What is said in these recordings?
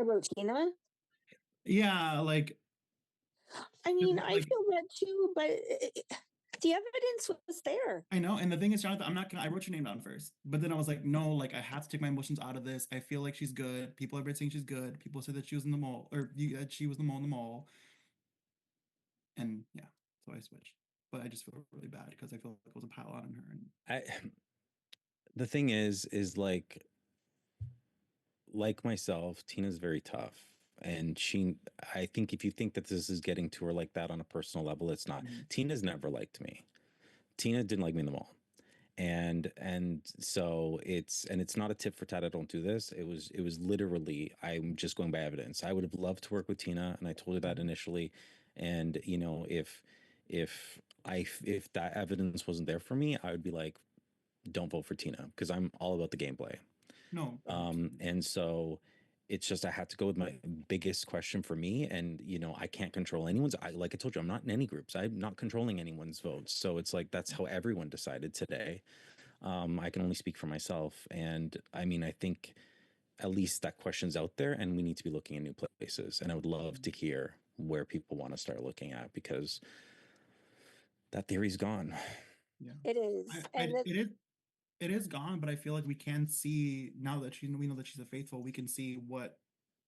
About Tina? Yeah, like I mean, I like feel that too, but the evidence was there. I know, and the thing is, Jonathan, I'm not gonna. I wrote your name down first, but then I was like, no, like I have to take my emotions out of this. I feel like she's good. People have been saying she's good. People said that she was in the mall, or that she was the mall in the mall, and yeah, so I switched. But I just feel really bad because I feel like it was a pile on her. And I the thing is like myself, Tina's very tough. And I think if you think that this is getting to her like that on a personal level, it's not. Tina's never liked me. Tina didn't like me in the mall. And so it's not a tip for tat. I don't do this. It was literally, I'm just going by evidence. I would have loved to work with Tina, and I told her that initially. And if that evidence wasn't there for me, I would be like, don't vote for Tina, because I'm all about the gameplay. no, And so it's just, I had to go with my biggest question for me. And, I can't control anyone's. Like I told you, I'm not in any groups. I'm not controlling anyone's votes. So it's like, that's how everyone decided today. I can only speak for myself. And I mean, I think at least that question's out there, and we need to be looking in new places. And I would love to hear where people want to start looking at, because that theory's gone. yeah, It is. it is gone. But I feel like we can see now that we know that she's a faithful. We can see what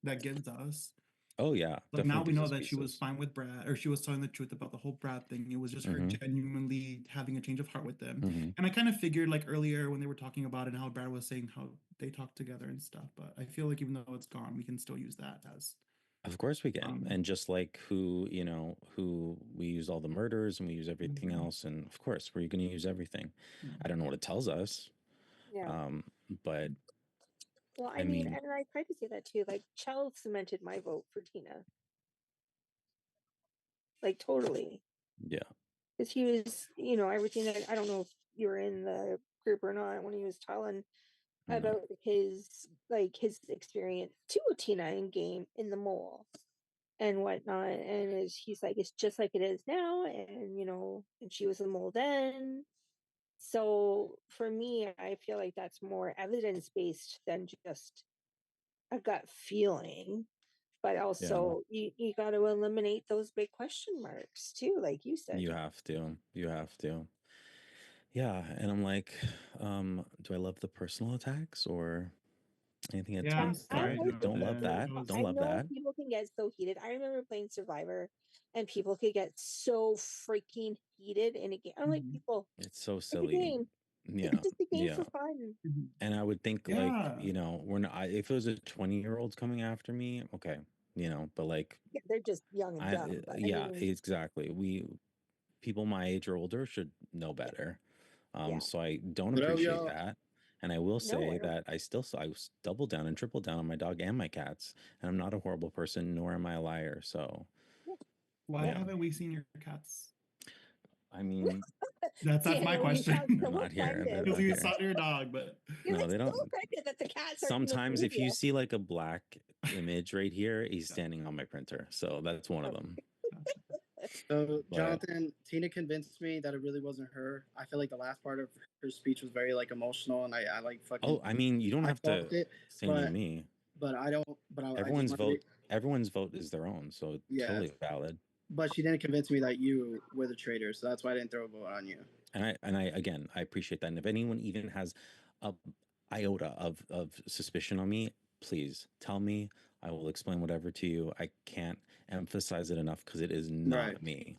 that gives us. Oh yeah, Like now we definitely know pieces, that she was pieces. fine with Brad, or she was telling the truth about the whole Brad thing. It was just her Mhm. genuinely having a change of heart with them. Mhm. And I kind of figured like earlier when they were talking about it, how Brad was saying how they talked together and stuff. But I feel like even though it's gone, we can still use that as Of course we can. um And just like who we use all the murders and we use everything mhm, else. And of course, we're going to use everything. yeah. I don't know what it tells us. Yeah. But Well, I I mean, mean, and I tried to say that too. Like, Chell cemented my vote for Tina. Like, totally. yeah, Because he was, everything that I don't know if you were in the group or not when he was telling no, about his experience too with Tina in game in the mole and whatnot. And he's like, it's just like it is now. And, and she was the mole then. So for me, I feel like that's more evidence based than just a gut feeling. But yeah, also, you got to eliminate those big question marks too, like you said. you have to. You have to. Yeah. And I'm like, do I love the personal attacks or anything at Yeah, I'm all? sorry, Don't love Jonathan. that. It was Don't I love know that. people can get so heated. I remember playing Survivor, and people could get so freaking heated in a game. I'm like, mhm, people, It's so it's a silly. game. It's Yeah. just a game for Yeah. fun. mhm. And I would think like, Yeah. we're not, if it was a 20-year-old coming after me, okay, but like, Yeah, they're just young and dumb. But I yeah, mean, exactly. People my age or older should know better. yeah, So I don't What up, appreciate y'all? that. And I will say nowhere. that I was double down and triple down on my dog and my cats. And I'm not a horrible person, nor am I a liar. So Yeah, Why yeah. yeah, haven't we seen your cats? I mean, That's my Daniel, you sound question. they're so not here. They're offended. Because not you here. saw your dog, but You're No, like they so don't. offended that the cats aren't in the Sometimes if you media. see like a black image right here, he's standing on my printer. So that's one of them. gotcha. So, But Jonathan, Tina convinced me that it really wasn't her. I feel like the last part of her speech was very like emotional, and I like oh, fucking I mean, you don't I have felt to it, say anything to but me. I don't. But I just Everyone's want to. vote everyone's vote is their own, so Yeah, totally valid. but she didn't convince me that you were the traitor, so that's why I didn't throw a vote on you. And I again, I appreciate that. And if anyone even has a iota of suspicion on me, please tell me. I will explain whatever to you. I can't emphasize it enough because it is Right. not me.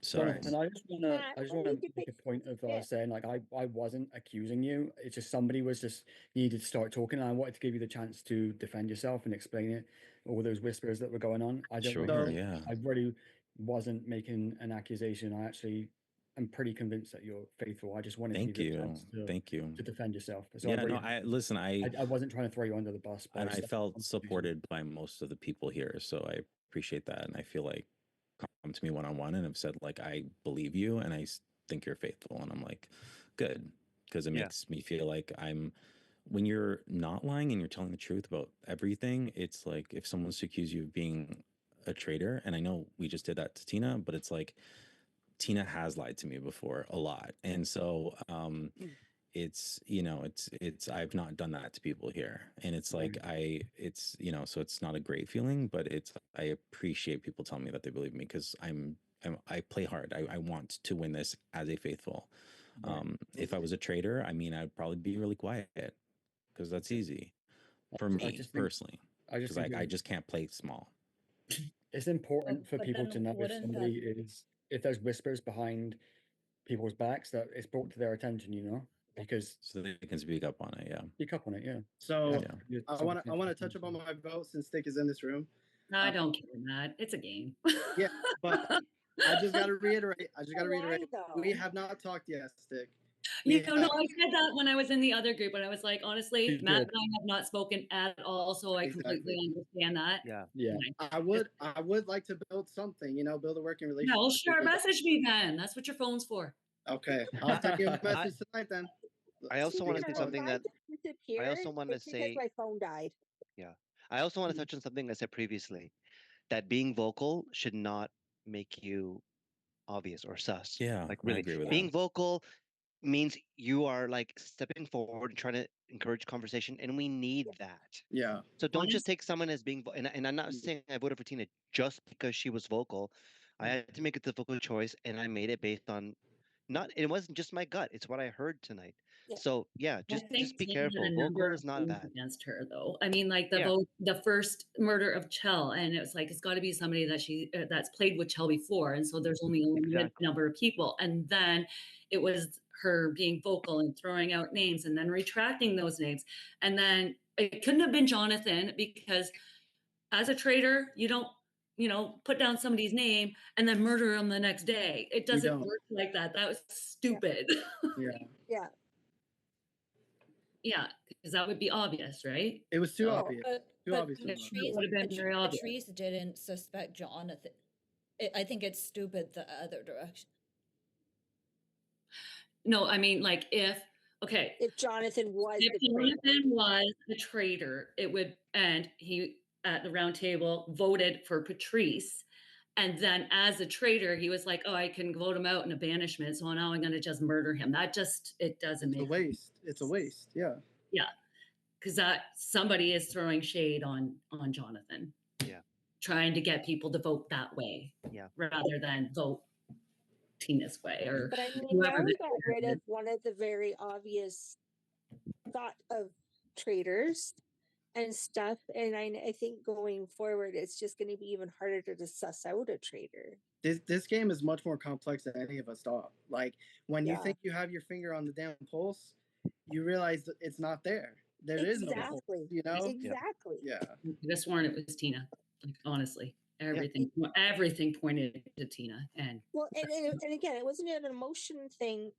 So Right. Jonathan, Matt, I just when wanna did you make pick a point of it? saying like I wasn't accusing you. It's just somebody was just needed to start talking, and I wanted to give you the chance to defend yourself and explain it, all those whispers that were going on. sure, So, yeah. I really wasn't making an accusation. I actually am pretty convinced that you're faithful. I just wanted to give Thank you a chance you. Thank you. to defend yourself. So I Yeah, no, really I listen, I wasn't trying to throw you under the bus and by I starting a felt conversation. supported by most of the people here, so I appreciate that. And I feel like come to me one on one and have said like I believe you and think you're faithful, and I'm like, good, because it Yeah. makes me feel like I'm when you're not lying and you're telling the truth about everything. It's like if someone's to accuse you of being a traitor, and I know we just did that to Tina, but it's like Tina has lied to me before a lot, and so it's I've not done that to people here, and it's like it's so it's not a great feeling, but I appreciate people telling me that they believe me, because I play hard. I want to win this as a faithful. If I was a traitor, I mean, I'd probably be really quiet, because that's easy for me personally, because I just can't play small. It's important for people to know if somebody is, if there's whispers behind people's backs, that it's brought to their attention, because so they can speak up on it. Yeah. Speak up on it. Yeah. So I want to touch upon my vote since Stick is in this room. I don't care, Matt. It's a game. Yeah, but I just got to reiterate. We have not talked yet, Stick. No, I said that when I was in the other group, and I was like, honestly, Matt and I have not spoken at all, so I completely understand that. Yeah. I would like to build something, build a working relationship. No, sure. Message me then. That's what your phone's for. Okay, I'll send you a message tonight then. I also want to say something that I also want to say. My phone died. Yeah, I also want to touch on something I said previously, that being vocal should not make you obvious or sus. Yeah, like really, I agree with being that. vocal means you are like stepping forward and trying to encourage conversation, and we need that. Yeah. So don't just take someone as being and I'm not saying I voted for Tina just because she was vocal. I had to make a difficult choice, and I made it based on it wasn't just my gut, it's what I heard tonight. So yeah, just be careful. Vocal is not bad against her, though. I mean, like the first murder of Chell, and it was like, it's got to be somebody that that's played with Chell before, and so there's only a limited number of people. And then it was her being vocal and throwing out names and then retracting those names, and then it couldn't have been Jonathan, because as a traitor, you don't put down somebody's name and then murder them the next day. It doesn't work like that. That was stupid. Yeah. Yeah, because that would be obvious, right? It was too obvious. Too obvious. It would have been very obvious. Patrice didn't suspect Jonathan. I think it's stupid the other direction. No, I mean, like if Jonathan was a traitor, it would, and he at the round table voted for Patrice. And then as a traitor, he was like, oh, I can vote him out in a banishment, so now I'm going to just murder him. That just, it doesn't make sense. It's a waste. Yeah. Yeah. Because somebody is throwing shade on Jonathan. Yeah. Trying to get people to vote that way. Yeah. Rather than vote Tina's way. But I mean, now we got rid of one of the very obvious thought of traitors and stuff, and I think going forward it's just going to be even harder to suss out a traitor. This game is much more complex than any of us thought. Like when you think you have your finger on the damn pulse, you realize that it's not there. There is no pulse, Exactly. Yeah. I could have sworn it was Tina. Like, honestly, everything pointed to Tina. And again, it wasn't an emotion thing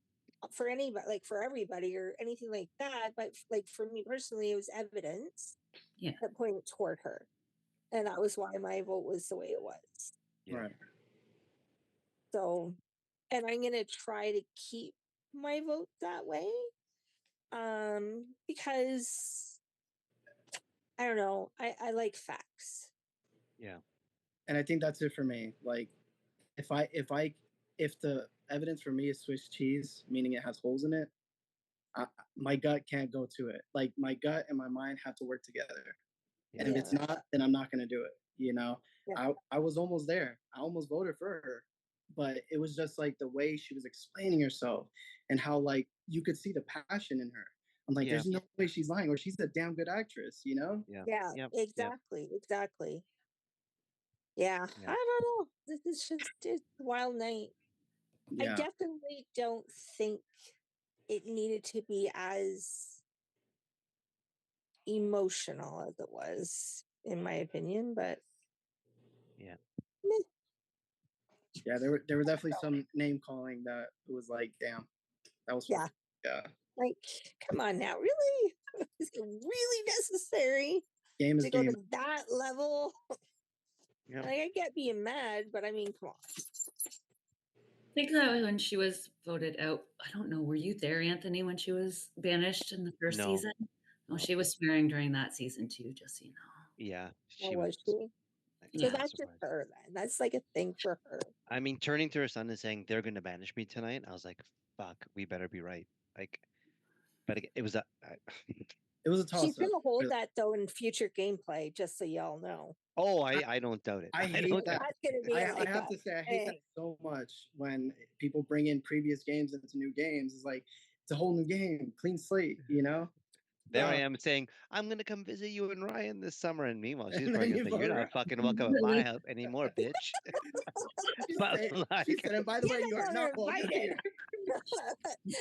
for anybody, like for everybody or anything like that, but like for me personally, it was evidence that pointed toward her, and that was why my vote was the way it was. Right. So, and I'm gonna try to keep my vote that way, because I don't know, I like facts. Yeah. And I think that's it for me. Like, if the evidence for me is Swiss cheese, meaning it has holes in it, my gut can't go to it. Like my gut and my mind have to work together. And if it's not, then I'm not going to do it. I was almost there. I almost voted for her, but it was just like the way she was explaining herself and how like you could see the passion in her. I'm like, there's no way she's lying, or she's a damn good actress, Yeah. Exactly. Yeah. I don't know. This is just a wild night. I definitely don't think it needed to be as emotional as it was, in my opinion, but yeah, there were definitely some name calling that was like, damn, that was yeah. Like, come on now, really? Is it really necessary to go to that level? Like, I get being mad, but I mean, come on. I think that when she was voted out, I don't know, were you there, Anthony, when she was banished in the first season? No, she was swearing during that season too, just so you know. Yeah. Was she? So that's just her then. That's like a thing for her. I mean, turning to her son and saying they're going to banish me tonight, I was like, fuck, we better be right. Like, But it was a. It was a toss She's up. gonna hold that though in future gameplay, just so y'all know. Oh, I don't doubt it. I hate don't that. doubt That's gonna be I have to say, I hate that so much when people bring in previous games into new games. It's like it's a whole new game, clean slate, you know. There I am saying, I'm gonna come visit you and Ryan this summer, and meanwhile she's And probably then gonna you say, "You're vote not Ryan. fucking welcome at my house anymore, bitch." She But said, like, and by the way, you are not welcome invited. here.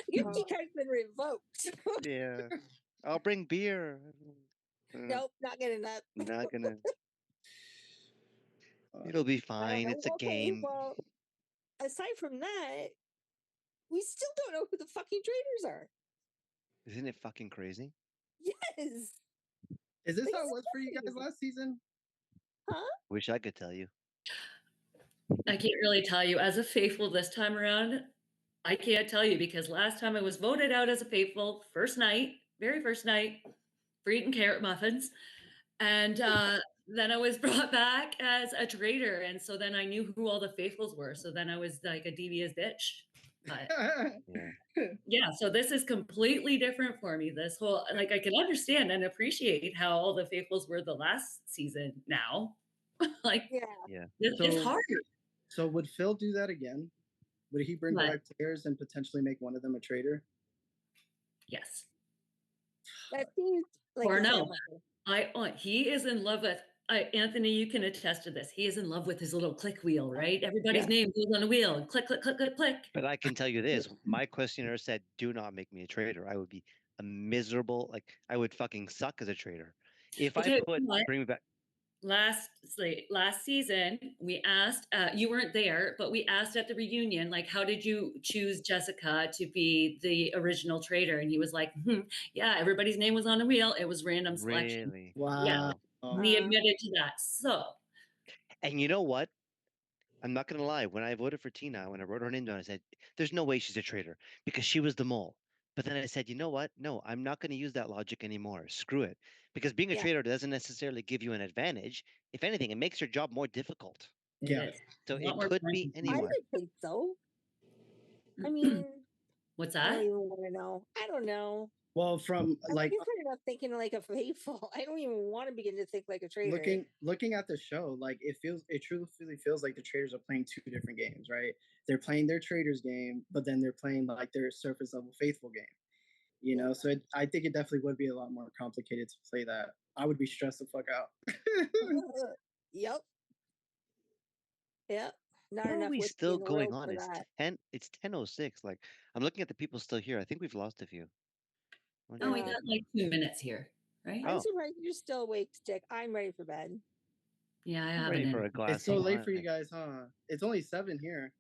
Your card's been revoked. yeah, I'll bring beer. Nope, not good enough. Not gonna. It'll be fine. It's a game. Well, aside from that, we still don't know who the fucking traitors are. Isn't it fucking crazy? Yes. Is this how it was for you guys last season? Huh? Wish I could tell you. I can't really tell you. As a faithful this time around, I can't tell you because last time I was voted out as a faithful, very first night, for eating carrot muffins. And then I was brought back as a traitor. And so then I knew who all the faithfuls were. So then I was like a devious bitch. But yeah, so this is completely different for me. This whole, like, I can understand and appreciate how all the faithfuls were the last season now. Like, yeah, it's hard. So would Phil do that again? Would he bring back players and potentially make one of them a traitor? Yes. That seems like or no. He is in love with Anthony. You can attest to this. He is in love with his little click wheel, right? Everybody's name goes on a wheel and click, click, click, click, click. But I can tell you this: my questionnaire said, "Do not make me a traitor." I would be a miserable, like I would fucking suck as a traitor if I bring me back. Last season, we asked, you weren't there, but we asked at the reunion, like, how did you choose Jessica to be the original traitor? And he was like, yeah, everybody's name was on a wheel. It was random selection. Really? Wow. Yeah. He admitted to that. So. And you know what? I'm not gonna lie. When I voted for Tina, when I wrote her name down, I said, "There's no way she's a traitor because she was the mole." But then I said, "You know what? No, I'm not going to use that logic anymore. Screw it. Because being a traitor doesn't necessarily give you an advantage. If anything, it makes your job more difficult." Yeah. So it could be anyone. I would think so. I mean, what's I that? don't even want to know. I don't know. Well, from like different enough thinking like a faithful. I don't even want to begin to think like a traitor. Looking at the show, like it truly feels like the traders are playing two different games, right? They're playing their traders game, but then they're playing like their surface level faithful game. You know, so I think it definitely would be a lot more complicated to play that. I would be stressed the fuck out. Yep. Yep. Not How enough. are we whiskey still in the going world on? for It's that. 10. It's 10:06. Like I'm looking at the people still here. I think we've lost a few. Oh, we got like 2 minutes here, right? I'm surprised you're still awake, Stick. I'm ready for bed. Yeah, I I'm have ready for a glass. It's so of late wine. for you guys, huh? It's only 7 here.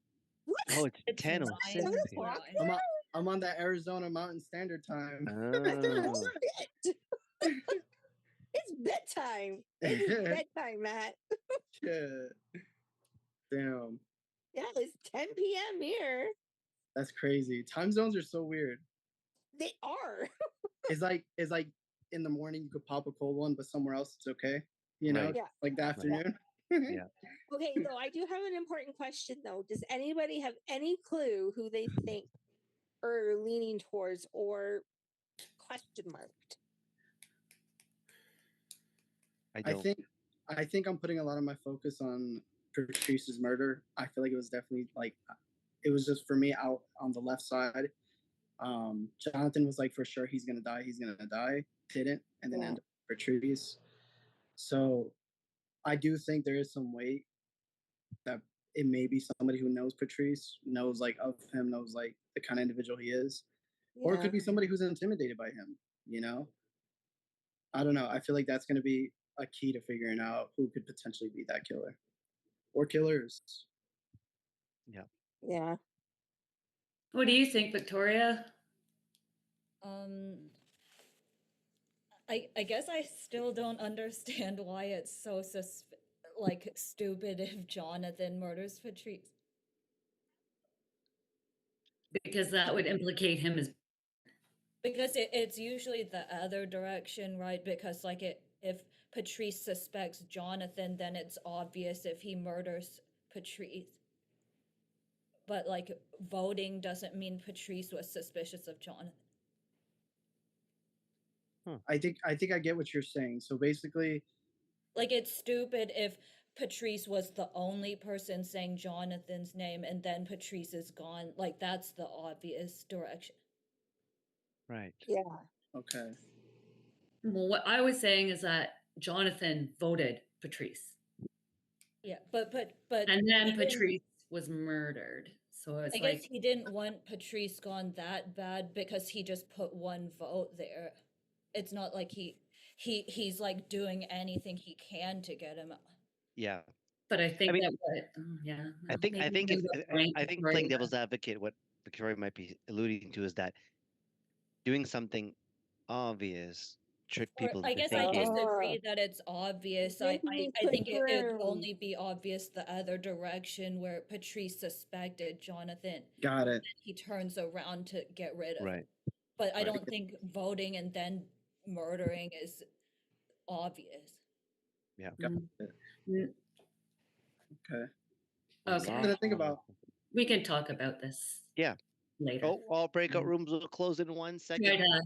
What? Oh, it's 10:06. I'm on that Arizona Mountain Standard Time. Oh. It's bedtime. It is bedtime, Matt. Shit. Damn. Yeah, it's 10 p.m. here. That's crazy. Time zones are so weird. They are. It's like in the morning you could pop a cold one, but somewhere else it's okay. You know, like the afternoon. Yeah. Okay, though I do have an important question though. Does anybody have any clue who they think are leaning towards or question marked? I think I'm putting a lot of my focus on Patrice's murder. I feel like it was definitely like it was just for me out on the left side. Jonathan was like for sure he's gonna die. Didn't, and then ended up Patrice. So I do think there is some weight that it may be somebody who knows Patrice, knows like of him, knows like the kind of individual he is. Or it could be somebody who's intimidated by him, you know? I don't know. I feel like that's going to be a key to figuring out who could potentially be that killer or killers. Yeah. Yeah. What do you think, Victoria? I guess I still don't understand why it's so stupid if Jonathan murders Patrice. Because that would implicate him as. Because it's usually the other direction, right? Because like if Patrice suspects Jonathan, then it's obvious if he murders Patrice. But like voting doesn't mean Patrice was suspicious of Jonathan. I think I get what you're saying. So basically, like it's stupid if Patrice was the only person saying Jonathan's name and then Patrice is gone. Like that's the obvious direction. Right. Yeah. okay. Well, what I was saying is that Jonathan voted Patrice, Yeah, but and then he didn't- Patrice was murdered. So it's I like, guess he didn't want Patrice gone that bad because he just put one vote there. It's not like he's like doing anything he can to get him. Yeah. but I think mean, that what, yeah, I think maybe it's we don't rank I it think right playing now. devil's advocate, what Victoria might be alluding to is that doing something obvious trick Or people I into guess I thinking. disagree that it's obvious. Maybe I think it'd confirm. only be obvious the other direction where Patrice suspected Jonathan. Got it. He turns around to get rid of him. Right. But I Right. don't think voting and then murdering is obvious. Yeah. Mm. it. Mm, Okay. Okay, Something to think about. we can talk about this. Yeah. Later. Oh, all breakout rooms will close in 1 second. Try to